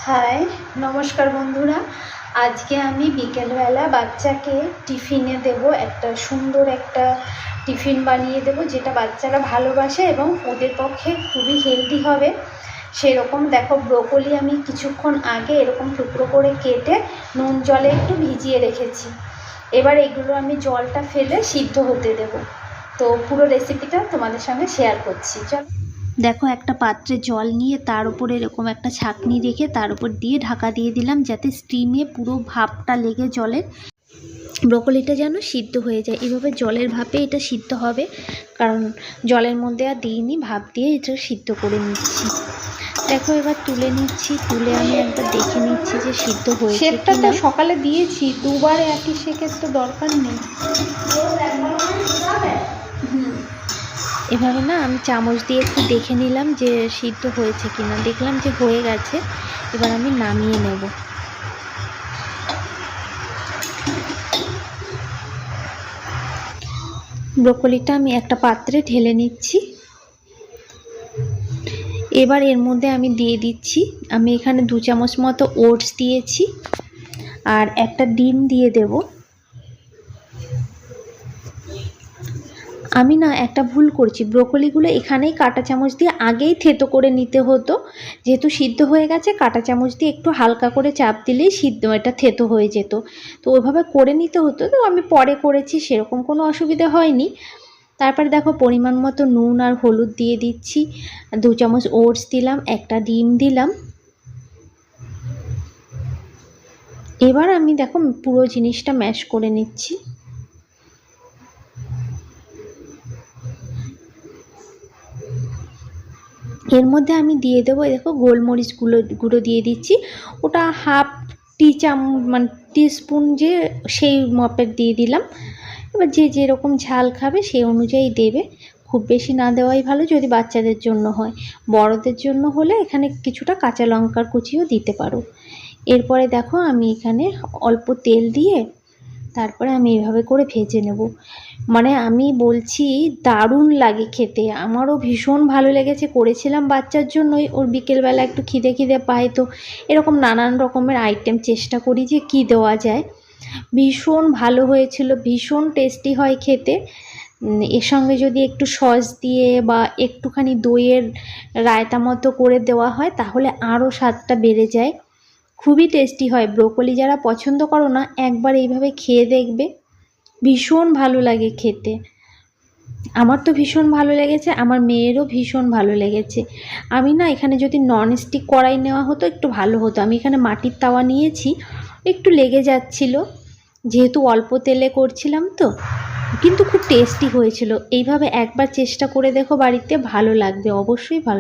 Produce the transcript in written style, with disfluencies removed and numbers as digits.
High, নমস্কার বন্ধুরা। আজকে আমি বিকেলবেলা বাচ্চাকে টিফিনে দেব, একটা সুন্দর একটা টিফিন বানিয়ে দেব যেটা বাচ্চারা ভালোবাসে এবং ওদের পক্ষে খুবই হেলদি হবে। সেরকম দেখো, ব্রোকলি আমি কিছুক্ষণ আগে এরকম টুকরো করে কেটে নুন জলে একটু ভিজিয়ে রেখেছি। এবার এগুলো আমি জলটা ফেলে সিদ্ধ হতে দেব। তো পুরো রেসিপিটা তোমাদের সঙ্গে শেয়ার করছি। চলো, দেখো একটা পাত্রে জল নিয়ে তার উপরে এরকম একটা ছাঁকনি রেখে তার উপর দিয়ে ঢাকা দিয়ে দিলাম, যাতে স্টিমে পুরো ভাপটা লেগে জলের ব্রোকলিটা যেন সিদ্ধ হয়ে যায়। এভাবে জলের ভাপে এটা সিদ্ধ হবে, কারণ জলের মধ্যে আর দিইনি, ভাপ দিয়ে এটা সিদ্ধ করে নিচ্ছি। দেখো এবার তুলে নিচ্ছি, তুলে আমি একবার দেখে নিচ্ছি যে সিদ্ধ হয়েছে। সেটা তো সকালে দিয়েছি দুবার, একই শেকের তো দরকার নেই। এভাবে না আমি চামচ দিয়ে একটু দেখে নিলাম যে সিদ্ধ হয়েছে কিনা। দেখলাম যে হয়ে গেছে, এবার আমি নামিয়ে নেব। ব্রোকলিটা আমি একটা পাত্রে ঢেলে নিচ্ছি। এবার এর মধ্যে আমি দিয়ে দিচ্ছি, আমি এখানে 2 চামচ মতো ওটস দিয়েছি আর একটা ডিম দিয়ে দেব। আমি না একটা ভুল করছি, ব্রোকলিগুলো এখানেই কাঁটা চামচ দিয়ে আগেই থেতো করে নিতে হতো। যেহেতু সিদ্ধ হয়ে গেছে, কাঁটা চামচ দিয়ে একটু হালকা করে চাপ দিলেই সিদ্ধ এটা থেতো হয়ে যেত। তো ওইভাবে করে নিতে হতো, তো আমি পরে করেছি, সেরকম কোনো অসুবিধা হয়নি। তারপরে দেখো পরিমাণ মতো নুন আর হলুদ দিয়ে দিচ্ছি, 2 চামচ ওটস দিলাম, একটা ডিম দিলাম। এবার আমি দেখো পুরো জিনিসটা ম্যাশ করে নিচ্ছি। এর মধ্যে আমি দিয়ে দেবো, দেখো গোলমরিচ গুঁড়ো দিয়ে দিচ্ছি, ওটা হাফ টিস্পুন যে সেই মাপের দিয়ে দিলাম। এবার যে যেরকম ঝাল খাবে সেই অনুযায়ী দেবে, খুব বেশি না দেওয়াই ভালো যদি বাচ্চাদের জন্য হয়। বড়দের জন্য হলে এখানে কিছুটা কাঁচা লঙ্কার কুচিও দিতে পারো। এরপরে দেখো আমি এখানে অল্প তেল দিয়ে তারপরে আমি এইভাবে করে ভেজে নেব। মানে আমি বলছি দারুণ লাগে খেতে, আমারও ভীষণ ভালো লেগেছে। করেছিলাম বাচ্চার জন্যই, ওর বিকেলবেলা একটু খিদে খিদে পায়, তো এরকম নানান রকমের আইটেম চেষ্টা করি যে কী দেওয়া যায়। ভীষণ ভালো হয়েছিল, ভীষণ টেস্টি হয় খেতে। এর সঙ্গে যদি একটু সস দিয়ে বা একটুখানি দইয়ের রায়তা মতো করে দেওয়া হয় তাহলে আরও স্বাদটা বেড়ে যায়। খুবই টেস্টি হয়। ব্রোকলি যারা পছন্দ করো না, একবার এইভাবে খেয়ে দেখবে, ভীষণ ভালো লাগে খেতে। আমার তো ভীষণ ভালো লেগেছে, আমার মেয়েরও ভীষণ ভালো লেগেছে। আমি না এখানে যদি ননস্টিক কড়াই নেওয়া হতো একটু ভালো হতো, আমি এখানে মাটির তাওয়া নিয়েছি, একটু লেগে যাচ্ছিল যেহেতু অল্প তেলে করছিলাম তো, কিন্তু খুব টেস্টি হয়েছিল। এইভাবে একবার চেষ্টা করে দেখো বাড়িতে, ভালো লাগবে, অবশ্যই ভালো।